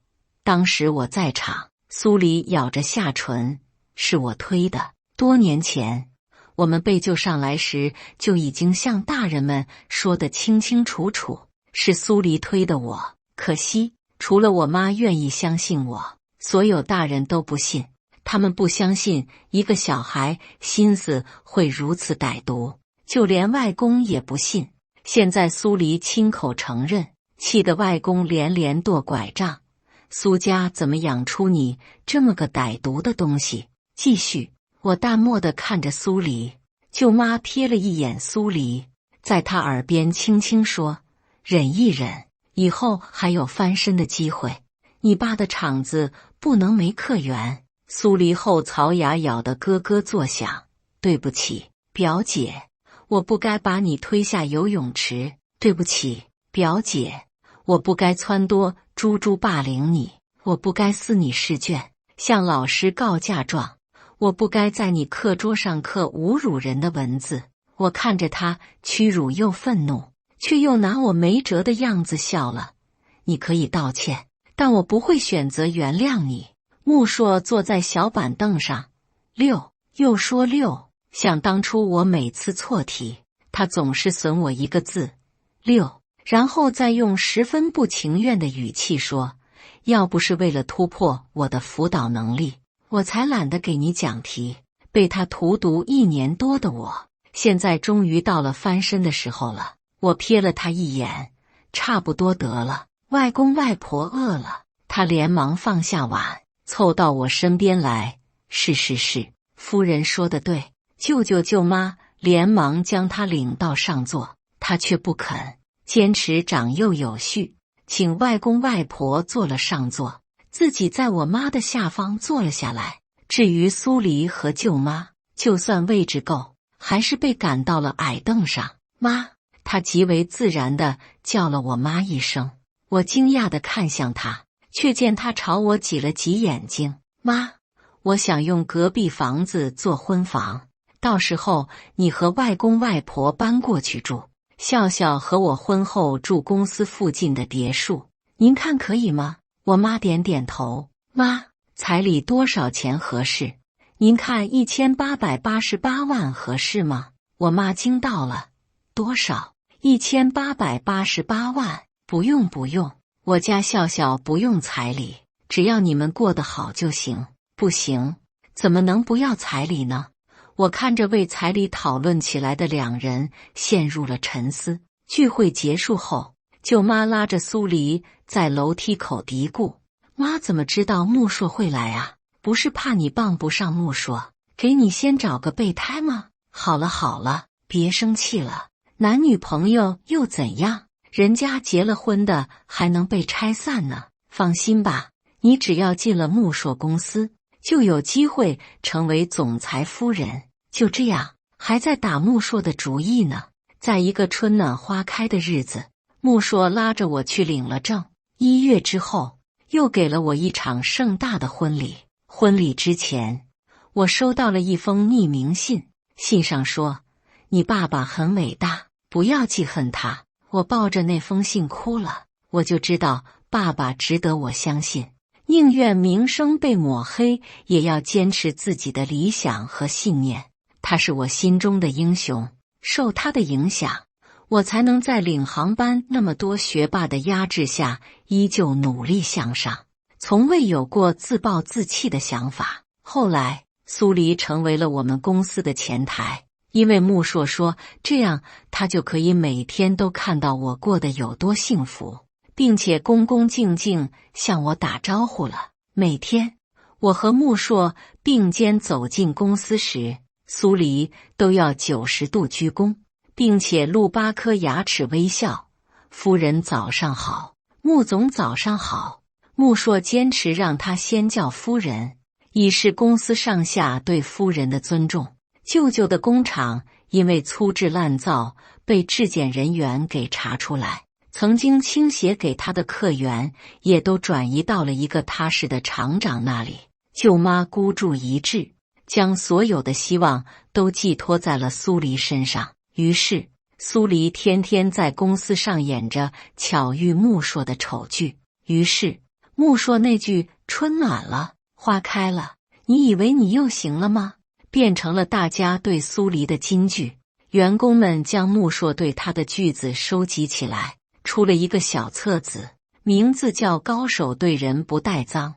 当时我在场。苏黎咬着下唇，是我推的。多年前，我们被救上来时，就已经向大人们说得清清楚楚，是苏黎推的我。可惜，除了我妈愿意相信我，所有大人都不信。他们不相信一个小孩心思会如此歹毒，就连外公也不信。现在苏黎亲口承认，气得外公连连跺拐杖。苏家怎么养出你这么个歹毒的东西？继续。我淡漠地看着苏黎，舅妈瞥了一眼苏黎，在他耳边轻轻说：“忍一忍，以后还有翻身的机会。你爸的厂子不能没客源。”苏黎后槽牙咬得咯咯作响。对不起，表姐，我不该把你推下游泳池。对不起，表姐，我不该撺掇猪猪霸凌你，我不该撕你试卷，向老师告假状，我不该在你课桌上刻侮辱人的文字。我看着他屈辱又愤怒，却又拿我没辙的样子笑了。你可以道歉，但我不会选择原谅你。穆硕坐在小板凳上，又说六。想当初我每次错题，他总是损我一个字六，然后再用十分不情愿的语气说，要不是为了突破我的辅导能力，我才懒得给你讲题。被他荼毒1年多的我，现在终于到了翻身的时候了。我瞥了他一眼，差不多得了。外公外婆饿了。他连忙放下碗，凑到我身边来。是，夫人说的对。舅舅舅妈连忙将他领到上座，他却不肯，坚持长幼有序，请外公外婆坐了上座，自己在我妈的下方坐了下来。至于苏黎和舅妈，就算位置够，还是被赶到了矮凳上。妈，他极为自然地叫了我妈一声。我惊讶地看向他，却见他朝我挤了挤眼睛。妈，我想用隔壁房子做婚房，到时候你和外公外婆搬过去住，笑笑和我婚后住公司附近的别墅，您看可以吗？我妈点点头。妈，彩礼多少钱合适？您看1888万合适吗？我妈惊到了。多少？1888万？不用，我家笑笑不用彩礼，只要你们过得好就行。不行，怎么能不要彩礼呢？我看着为彩礼讨论起来的两人，陷入了沉思。聚会结束后，舅妈拉着苏黎在楼梯口嘀咕：“妈怎么知道穆硕会来啊？不是怕你傍不上穆硕，给你先找个备胎吗？”好了，别生气了，男女朋友又怎样？人家结了婚的还能被拆散呢？放心吧，你只要进了穆硕公司，就有机会成为总裁夫人。就这样，还在打穆硕的主意呢。在一个春暖花开的日子，穆硕拉着我去领了证。1月之后，又给了我一场盛大的婚礼。婚礼之前，我收到了一封匿名信，信上说：“你爸爸很伟大，不要记恨他。”我抱着那封信哭了，我就知道爸爸值得我相信，宁愿名声被抹黑，也要坚持自己的理想和信念。他是我心中的英雄，受他的影响，我才能在领航班那么多学霸的压制下，依旧努力向上，从未有过自暴自弃的想法。后来，苏黎成为了我们公司的前台，因为穆硕说这样他就可以每天都看到我过得有多幸福，并且恭恭敬敬向我打招呼了。每天，我和穆硕并肩走进公司时，苏黎都要90度鞠躬，并且露8颗牙齿微笑：“夫人早上好，穆总早上好。”穆硕坚持让他先叫夫人，以示公司上下对夫人的尊重。舅舅的工厂因为粗制滥造被质检人员给查出来，曾经倾斜给他的客源也都转移到了一个踏实的厂长那里。舅妈孤注一掷，将所有的希望都寄托在了苏黎身上。于是，苏黎天天在公司上演着巧遇穆硕的丑剧。于是，穆硕那句“春暖了，花开了，你以为你又行了吗”变成了大家对苏黎的金句。员工们将穆硕对他的句子收集起来，出了一个小册子，名字叫《高手对人不带脏》。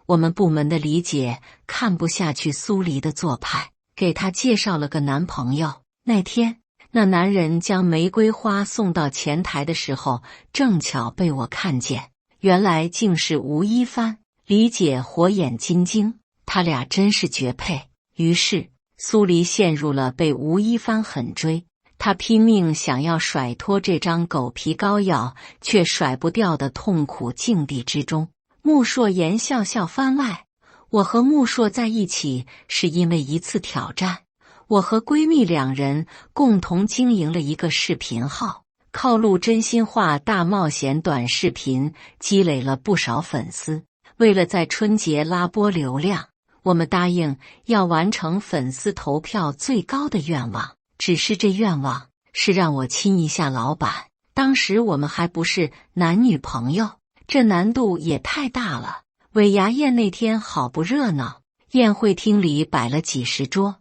我们部门的李姐看不下去苏黎的做派，给他介绍了个男朋友。那天，那男人将玫瑰花送到前台的时候，正巧被我看见，原来竟是吴一帆。李姐火眼金睛，他俩真是绝配。于是，苏黎陷入了被吴一帆狠追，他拼命想要甩脱这张狗皮膏药，却甩不掉的痛苦境地之中。穆硕言笑笑番外，我和穆硕在一起是因为一次挑战。我和闺蜜2人共同经营了一个视频号，靠录真心话大冒险短视频积累了不少粉丝。为了在春节拉波流量，我们答应要完成粉丝投票最高的愿望，只是这愿望是让我亲一下老板。当时我们还不是男女朋友，这难度也太大了。尾牙宴那天好不热闹，宴会厅里摆了几十桌，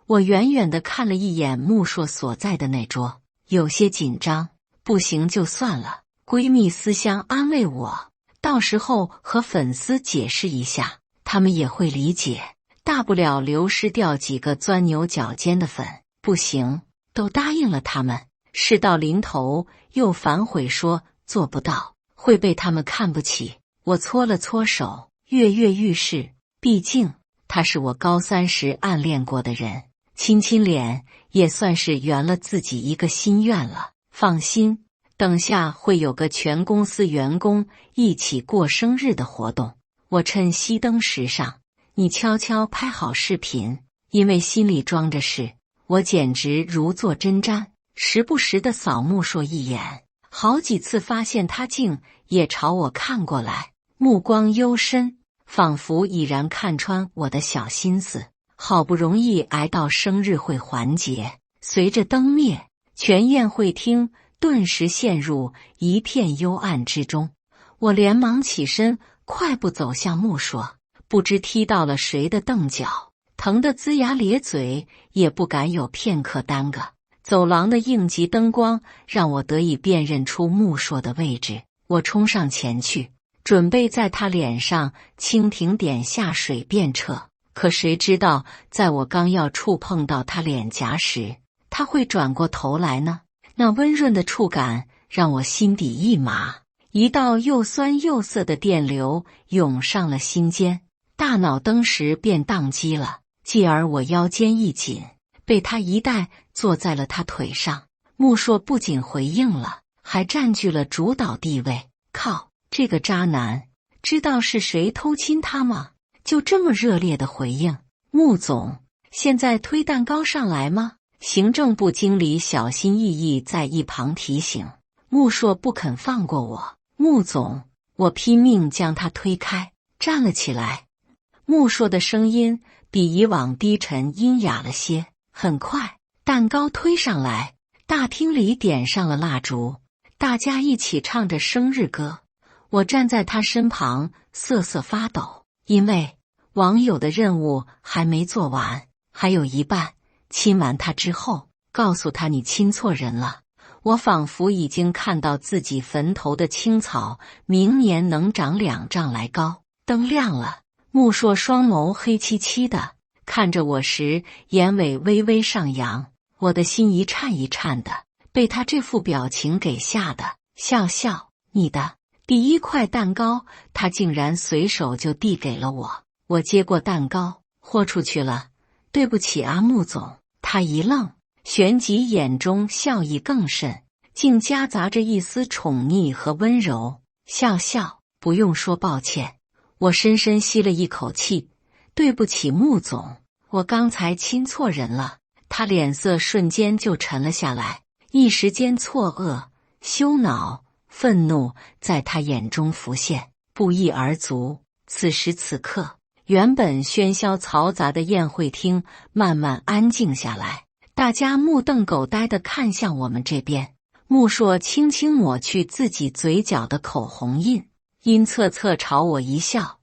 我远远地看了一眼穆硕所在的那桌，有些紧张。不行就算了，闺蜜思乡安慰我，到时候和粉丝解释一下，他们也会理解，大不了流失掉几个钻牛角尖的粉。不行，都答应了他们，事到临头又反悔说做不到，会被他们看不起。我搓了搓手，跃跃欲试，毕竟他是我高3时暗恋过的人，亲亲脸也算是圆了自己一个心愿了。放心，等下会有个全公司员工一起过生日的活动，我趁熄灯时上，你悄悄拍好视频。因为心里装着事，我简直如坐针毡，时不时地扫穆硕一眼，好几次发现他竟也朝我看过来，目光幽深，仿佛已然看穿我的小心思。好不容易挨到生日会环节，随着灯灭，全宴会厅顿时陷入一片幽暗之中。我连忙起身，快步走向穆硕，不知踢到了谁的凳脚，疼得龇牙咧嘴，也不敢有片刻耽搁。走廊的应急灯光让我得以辨认出穆硕的位置，我冲上前去，准备在他脸上蜻蜓点下水便撤。可谁知道，在我刚要触碰到他脸颊时，他会转过头来呢？那温润的触感让我心底一麻，一道又酸又涩的电流涌上了心间，大脑登时便宕机了。继而我腰间一紧，被他一带坐在了他腿上。穆硕不仅回应了，还占据了主导地位。靠，这个渣男，知道是谁偷亲他吗？就这么热烈的回应。穆总，现在推蛋糕上来吗？行政部经理小心翼翼在一旁提醒。穆硕不肯放过我。穆总，我拼命将他推开，站了起来。穆硕的声音比以往低沉阴哑了些。很快，蛋糕推上来，大厅里点上了蜡烛，大家一起唱着生日歌。我站在他身旁，瑟瑟发抖，因为网友的任务还没做完，还有一半。亲完他之后，告诉他你亲错人了。我仿佛已经看到自己坟头的青草明年能长2丈来高。灯亮了，穆硕双眸黑漆漆的看着我时，眼尾微微上扬。我的心一颤一颤的，被他这副表情给吓得。笑笑，你的第一块蛋糕，他竟然随手就递给了我。我接过蛋糕，豁出去了。对不起啊，穆总。他一愣，旋即眼中笑意更甚，竟夹杂着一丝宠溺和温柔。笑笑，不用说抱歉。我深深吸了一口气。对不起，穆总，我刚才亲错人了。他脸色瞬间就沉了下来，一时间错愕、羞恼、愤怒在他眼中浮现，不一而足。此时此刻，原本喧嚣嘈杂的宴会厅慢慢安静下来，大家目瞪口呆地看向我们这边。穆硕轻轻抹去自己嘴角的口红印，阴恻恻朝我一笑。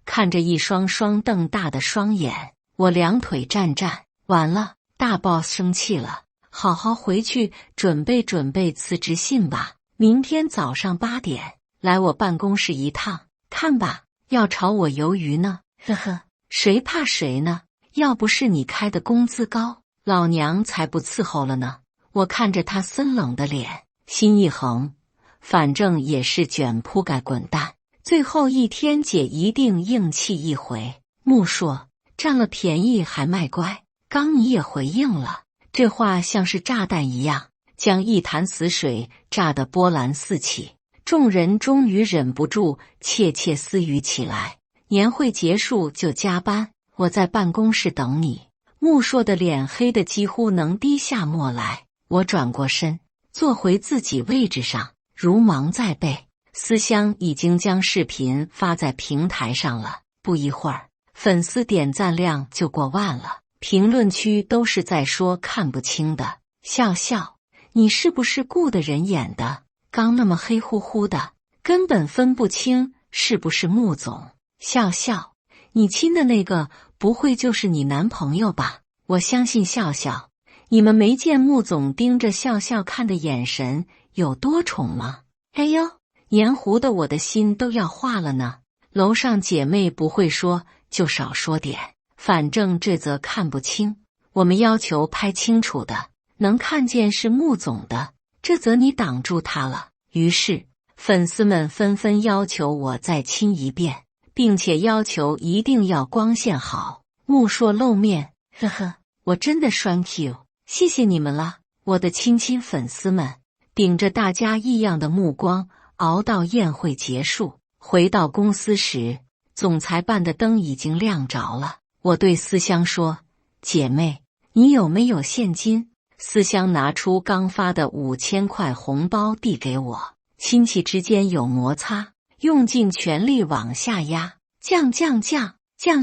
看着一双双瞪大的双眼，我两腿战战。完了，大 boss 生气了，好好回去准备辞职信吧。明天早上8点来我办公室一趟，看吧，要炒我鱿鱼呢。呵呵，谁怕谁呢？要不是你开的工资高，老娘才不伺候了呢。我看着他森冷的脸，心一横，反正也是卷铺盖滚蛋，最后一天姐一定硬气一回。穆硕，占了便宜还卖乖。刚你也回应了，这话像是炸弹一样，将一潭死水炸得波澜四起。众人终于忍不住窃窃私语起来。年会结束就加班，我在办公室等你。穆硕的脸黑得几乎能滴下墨来。我转过身，坐回自己位置上，如芒在背。思香已经将视频发在平台上了，不一会儿，粉丝点赞量就过万了。评论区都是在说看不清的。笑笑，你是不是雇的人演的？刚那么黑乎乎的，根本分不清是不是穆总。笑笑，你亲的那个不会就是你男朋友吧？我相信笑笑，你们没见穆总盯着笑笑看的眼神有多宠吗？哎呦，黏糊的我的心都要化了呢。楼上姐妹不会说就少说点。反正这则看不清，我们要求拍清楚的，能看见是穆总的，这则你挡住他了。于是粉丝们纷纷要求我再亲一遍，并且要求一定要光线好，穆硕露面。呵呵，我真的thank you，谢谢你们了，我的亲粉丝们。顶着大家异样的目光，熬到宴会结束。回到公司时，总裁办的灯已经亮着了。我对思香说：“姐妹，你有没有现金？”思香拿出刚发的5000块红包递给我。亲戚之间有摩擦，用尽全力往下压，降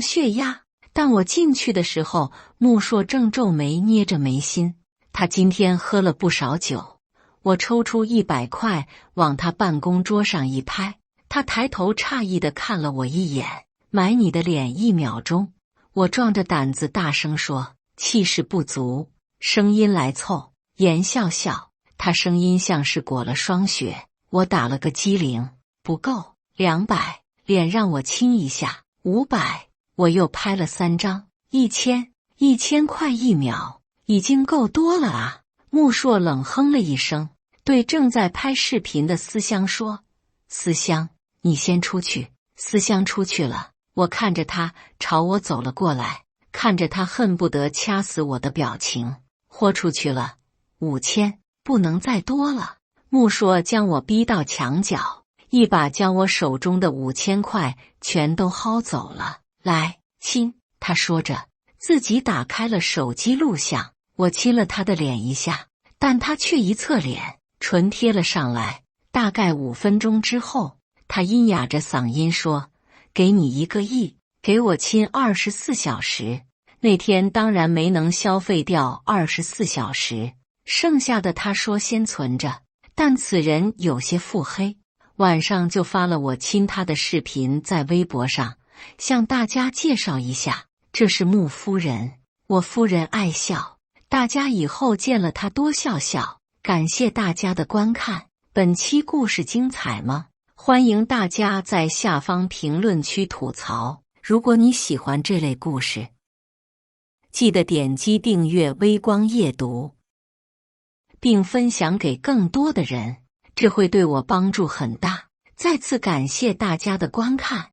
血压。但我进去的时候，穆硕正皱眉捏着眉心。他今天喝了不少酒。我抽出100块往他办公桌上一拍，他抬头诧异地看了我一眼，买你的脸1秒钟。我壮着胆子大声说，气势不足，声音来凑。言笑笑，他声音像是裹了霜雪。我打了个机灵，不够。200，脸让我亲一下。500，我又拍了3张。1000块1秒，已经够多了啊。穆硕冷哼了一声，对正在拍视频的思香说：“思香，你先出去。”思香出去了。我看着他朝我走了过来，看着他恨不得掐死我的表情。豁出去了，5000，不能再多了。穆硕将我逼到墙角，一把将我手中的5000块全都薅走了。来，亲，他说着，自己打开了手机录像。我亲了他的脸一下，但他却一侧脸，唇贴了上来。大概5分钟之后，他阴哑着嗓音说：“给你1个亿，给我亲24小时。”那天当然没能消费掉24小时，剩下的他说先存着。但此人有些腹黑，晚上就发了我亲他的视频在微博上，向大家介绍一下，这是穆夫人，我夫人爱笑，大家以后见了她多笑笑。感谢大家的观看，本期故事精彩吗？欢迎大家在下方评论区吐槽。如果你喜欢这类故事，记得点击订阅微光夜读，并分享给更多的人，这会对我帮助很大。再次感谢大家的观看。